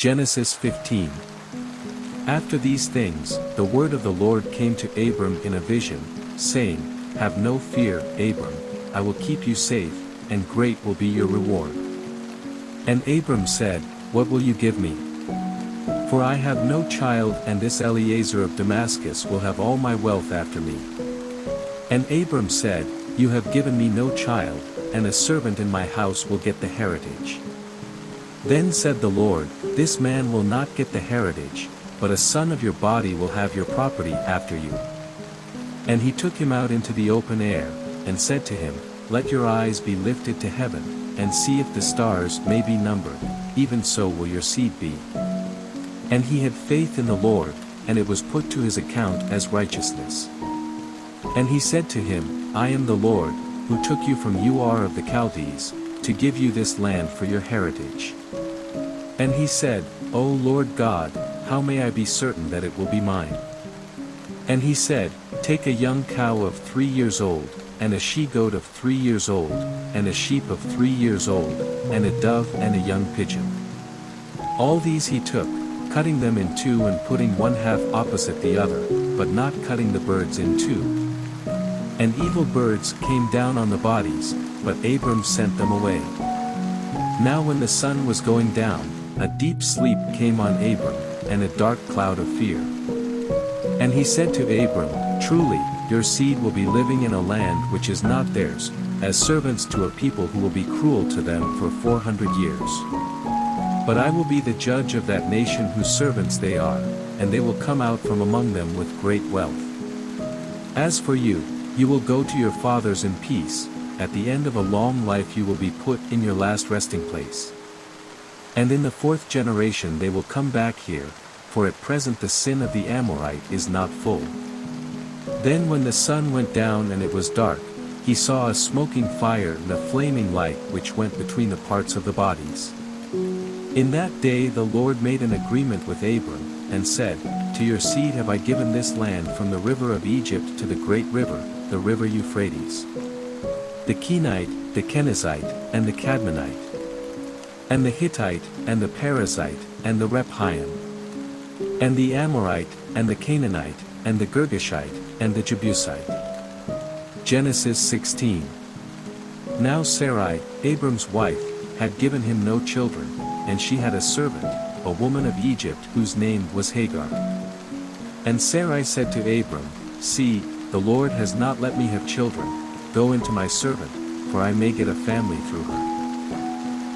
Genesis 15. After these things, the word of the Lord came to Abram in a vision, saying, Have no fear, Abram, I will keep you safe, and great will be your reward. And Abram said, What will you give me? For I have no child, and this Eliezer of Damascus will have all my wealth after me. And Abram said, You have given me no child, and a servant in my house will get the heritage. Then said the Lord, This man will not get the heritage, but a son of your body will have your property after you. And he took him out into the open air, and said to him, Let your eyes be lifted to heaven, and see if the stars may be numbered, even so will your seed be. And he had faith in the Lord, and it was put to his account as righteousness. And he said to him, I am the Lord, who took you from Ur of the Chaldees, to give you this land for your heritage. And he said, O Lord God, how may I be certain that it will be mine? And he said, Take a young cow of 3 years old, and a she-goat of 3 years old, and a sheep of 3 years old, and a dove and a young pigeon. All these he took, cutting them in two and putting one half opposite the other, but not cutting the birds in two. And evil birds came down on the bodies, but Abram sent them away. Now when the sun was going down, a deep sleep came on Abram, and a dark cloud of fear. And he said to Abram, Truly, your seed will be living in a land which is not theirs, as servants to a people who will be cruel to them for 400 years. But I will be the judge of that nation whose servants they are, and they will come out from among them with great wealth. As for you, you will go to your fathers in peace, at the end of a long life you will be put in your last resting place. And in the 4th generation they will come back here, for at present the sin of the Amorite is not full. Then when the sun went down and it was dark, he saw a smoking fire and a flaming light which went between the parts of the bodies. In that day the Lord made an agreement with Abram, and said, To your seed have I given this land from the river of Egypt to the great river, the river Euphrates. The Kenite, the Kenizzite, and the Cadmonite, and the Hittite, and the Perizzite, and the Rephaim, and the Amorite, and the Canaanite, and the Girgashite, and the Jebusite. Genesis 16. Now Sarai, Abram's wife, had given him no children, and she had a servant, a woman of Egypt whose name was Hagar. And Sarai said to Abram, See, the Lord has not let me have children, go into my servant, for I may get a family through her.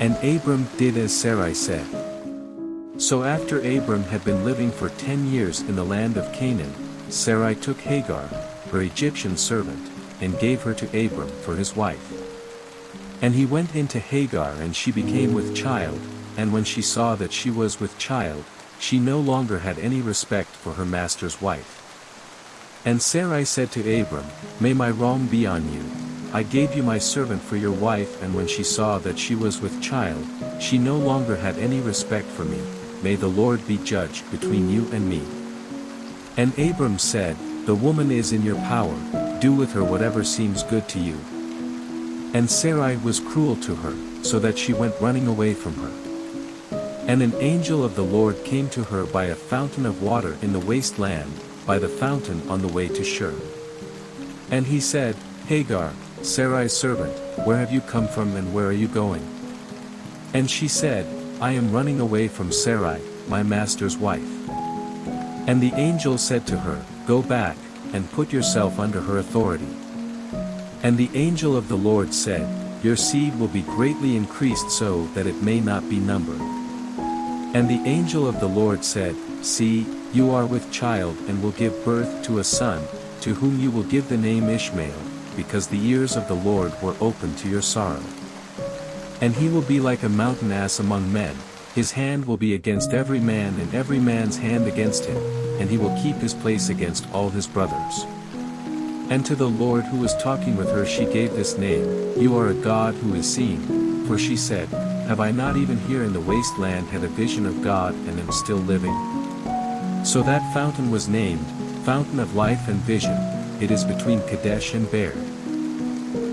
And Abram did as Sarai said. So after Abram had been living for 10 years in the land of Canaan, Sarai took Hagar, her Egyptian servant, and gave her to Abram for his wife. And he went into Hagar and she became with child, and when she saw that she was with child, she no longer had any respect for her master's wife. And Sarai said to Abram, May my wrong be on you. I gave you my servant for your wife, and when she saw that she was with child, she no longer had any respect for me. May the Lord be judge between you and me. And Abram said, The woman is in your power, do with her whatever seems good to you. And Sarai was cruel to her, so that she went running away from her. And an angel of the Lord came to her by a fountain of water in the waste land, by the fountain on the way to Shur. And he said, Hagar, Sarai's servant, where have you come from and where are you going? And she said, I am running away from Sarai, my master's wife. And the angel said to her, Go back, and put yourself under her authority. And the angel of the Lord said, Your seed will be greatly increased so that it may not be numbered. And the angel of the Lord said, See, you are with child and will give birth to a son, to whom you will give the name Ishmael, because the ears of the Lord were open to your sorrow. And he will be like a mountain ass among men, his hand will be against every man and every man's hand against him, and he will keep his place against all his brothers. And to the Lord who was talking with her she gave this name, You are a God who is seeing, for she said, Have I not even here in the waste land had a vision of God and am still living? So that fountain was named, Fountain of Life and Vision, it is between Kadesh and Beer.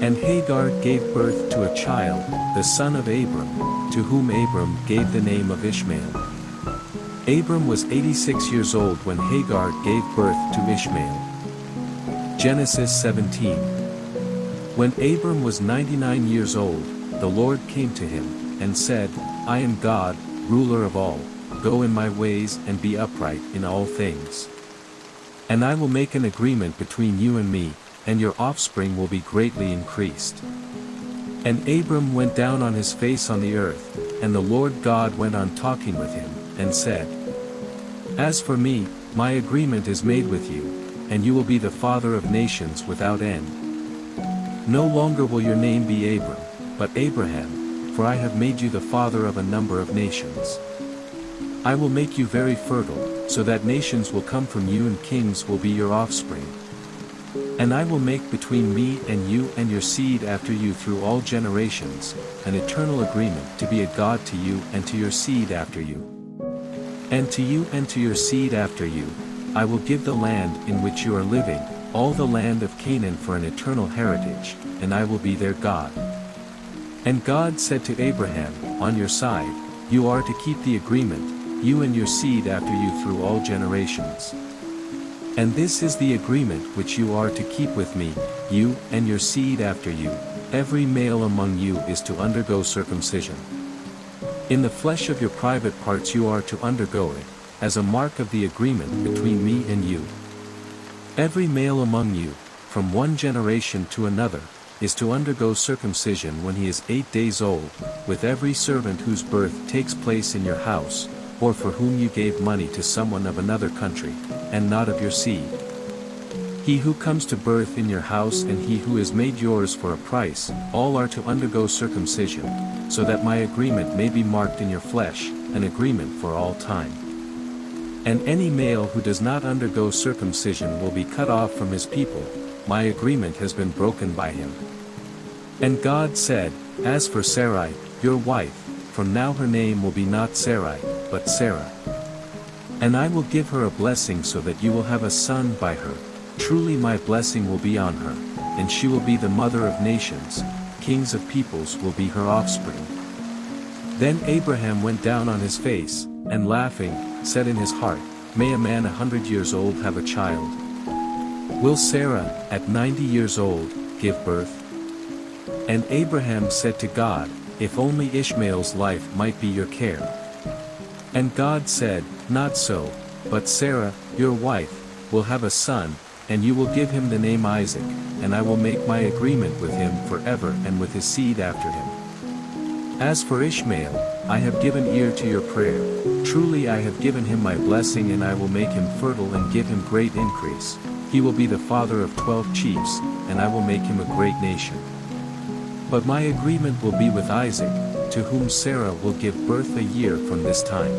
And Hagar gave birth to a child, the son of Abram, to whom Abram gave the name of Ishmael. Abram was 86 years old when Hagar gave birth to Ishmael. Genesis 17. When Abram was 99 years old, the Lord came to him, and said, I am God, ruler of all, go in my ways and be upright in all things. And I will make an agreement between you and me, and your offspring will be greatly increased. And Abram went down on his face on the earth, and the Lord God went on talking with him, and said, As for me, my agreement is made with you, and you will be the father of nations without end. No longer will your name be Abram, but Abraham, for I have made you the father of a number of nations. I will make you very fertile, so that nations will come from you and kings will be your offspring. And I will make between me and you and your seed after you through all generations, an eternal agreement to be a God to you and to your seed after you. And to you and to your seed after you, I will give the land in which you are living, all the land of Canaan for an eternal heritage, and I will be their God. And God said to Abraham, On your side, you are to keep the agreement, you and your seed after you through all generations. And this is the agreement which you are to keep with me, you and your seed after you, every male among you is to undergo circumcision. In the flesh of your private parts you are to undergo it, as a mark of the agreement between me and you. Every male among you, from one generation to another, is to undergo circumcision when he is 8 days old, with every servant whose birth takes place in your house, or for whom you gave money to someone of another country, and not of your seed. He who comes to birth in your house and he who is made yours for a price, all are to undergo circumcision, so that my agreement may be marked in your flesh, an agreement for all time. And any male who does not undergo circumcision will be cut off from his people, my agreement has been broken by him. And God said, As for Sarai, your wife, from now her name will be not Sarai, but Sarah. And I will give her a blessing so that you will have a son by her, truly my blessing will be on her, and she will be the mother of nations, kings of peoples will be her offspring. Then Abraham went down on his face, and laughing, said in his heart, May a man 100 years old have a child? Will Sarah, at 90 years old, give birth? And Abraham said to God, If only Ishmael's life might be your care. And God said, Not so, but Sarah, your wife, will have a son, and you will give him the name Isaac, and I will make my agreement with him forever and with his seed after him. As for Ishmael, I have given ear to your prayer, truly I have given him my blessing and I will make him fertile and give him great increase. He will be the father of 12 chiefs, and I will make him a great nation. But my agreement will be with Isaac, to whom Sarah will give birth a year from this time.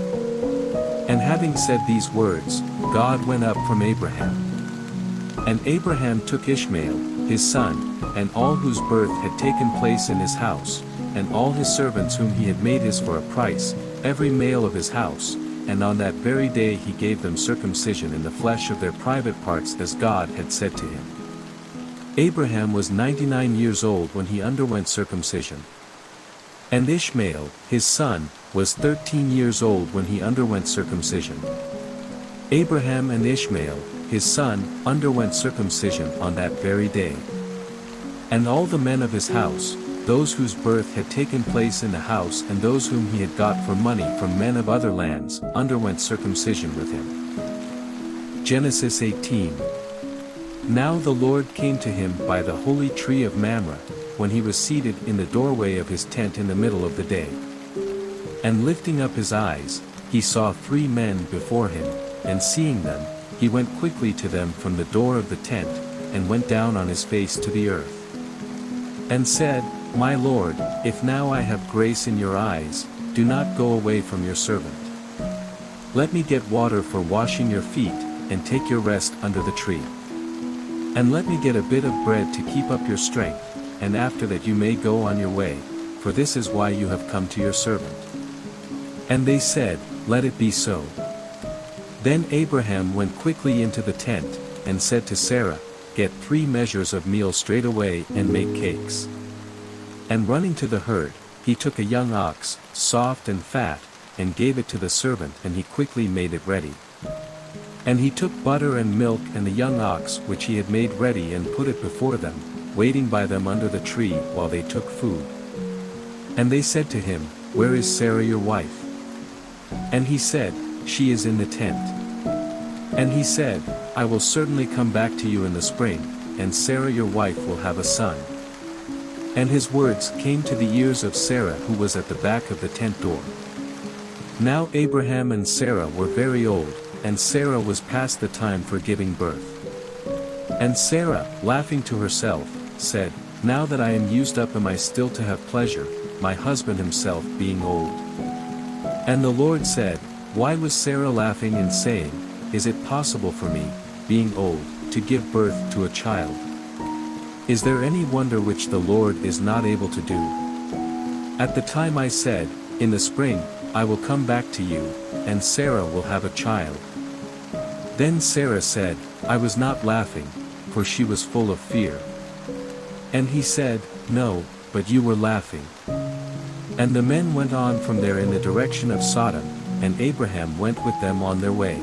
And having said these words, God went up from Abraham. And Abraham took Ishmael, his son, and all whose birth had taken place in his house, and all his servants whom he had made his for a price, every male of his house, and on that very day he gave them circumcision in the flesh of their private parts as God had said to him. Abraham was 99 years old when he underwent circumcision. And Ishmael, his son, was 13 years old when he underwent circumcision. Abraham and Ishmael, his son, underwent circumcision on that very day. And all the men of his house, those whose birth had taken place in the house and those whom he had got for money from men of other lands, underwent circumcision with him. Genesis 18. Now the Lord came to him by the holy tree of Mamre, when he was seated in the doorway of his tent in the middle of the day. And lifting up his eyes, he saw 3 men before him, and seeing them, he went quickly to them from the door of the tent, and went down on his face to the earth. And said, My Lord, if now I have grace in your eyes, do not go away from your servant. Let me get water for washing your feet, and take your rest under the tree. And let me get a bit of bread to keep up your strength, and after that you may go on your way, for this is why you have come to your servant. And they said, Let it be so. Then Abraham went quickly into the tent, and said to Sarah, Get 3 measures of meal straightway and make cakes. And running to the herd, he took a young ox, soft and fat, and gave it to the servant, and he quickly made it ready. And he took butter and milk and the young ox which he had made ready and put it before them, waiting by them under the tree while they took food. And they said to him, "Where is Sarah your wife?" And he said, "She is in the tent." And he said, "I will certainly come back to you in the spring, and Sarah your wife will have a son." And his words came to the ears of Sarah, who was at the back of the tent door. Now Abraham and Sarah were very old, and Sarah was past the time for giving birth. And Sarah, laughing to herself, said, "Now that I am used up, am I still to have pleasure, my husband himself being old?" And the Lord said, "Why was Sarah laughing and saying, Is it possible for me, being old, to give birth to a child? Is there any wonder which the Lord is not able to do? At the time I said, In the spring, I will come back to you, and Sarah will have a child." Then Sarah said, "I was not laughing, for she was full of fear." And he said, "No, but you were laughing." And the men went on from there in the direction of Sodom, and Abraham went with them on their way.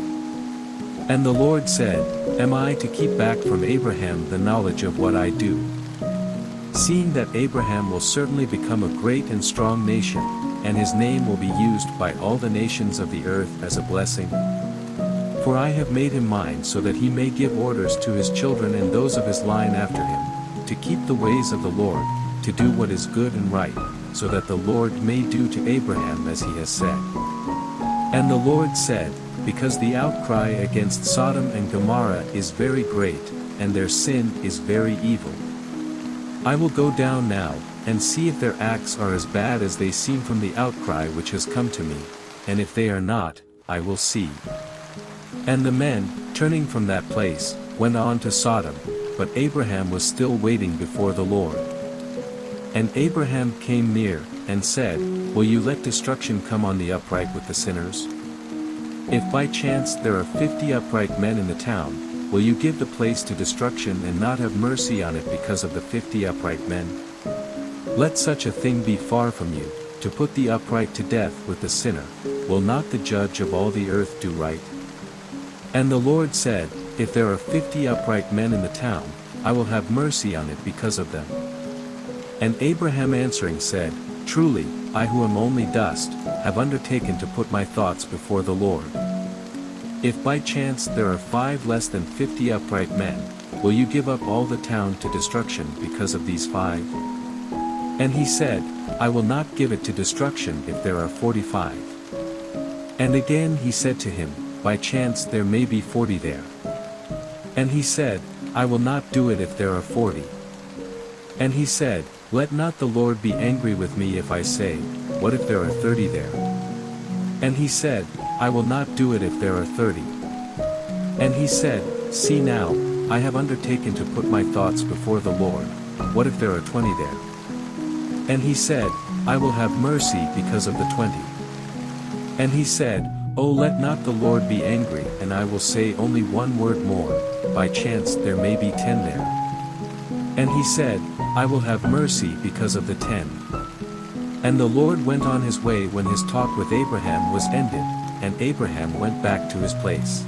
And the Lord said, "Am I to keep back from Abraham the knowledge of what I do? Seeing that Abraham will certainly become a great and strong nation, and his name will be used by all the nations of the earth as a blessing? For I have made him mine so that he may give orders to his children and those of his line after him, to keep the ways of the Lord, to do what is good and right, so that the Lord may do to Abraham as he has said." And the Lord said, "Because the outcry against Sodom and Gomorrah is very great, and their sin is very evil, I will go down now, and see if their acts are as bad as they seem from the outcry which has come to me, and if they are not, I will see." And the men, turning from that place, went on to Sodom, but Abraham was still waiting before the Lord. And Abraham came near, and said, "Will you let destruction come on the upright with the sinners? If by chance there are 50 upright men in the town, will you give the place to destruction and not have mercy on it because of the 50 upright men? Let such a thing be far from you, to put the upright to death with the sinner. Will not the judge of all the earth do right?" And the Lord said, "If there are 50 upright men in the town, I will have mercy on it because of them." And Abraham answering said, "Truly, I who am only dust, have undertaken to put my thoughts before the Lord. If by chance there are 5 less than 50 upright men, will you give up all the town to destruction because of these 5? And he said, "I will not give it to destruction if there are 45. And again he said to him, "By chance there may be 40 there." And he said, "I will not do it if there are 40. And he said, "Let not the Lord be angry with me if I say, What if there are 30 there?" And he said, "I will not do it if there are 30. And he said, "See now, I have undertaken to put my thoughts before the Lord, what if there are 20 there?" And he said, "I will have mercy because of the 20. And he said, "Oh, let not the Lord be angry, and I will say only one word more, by chance there may be 10 there." And he said, "I will have mercy because of the 10. And the Lord went on his way when his talk with Abraham was ended, and Abraham went back to his place.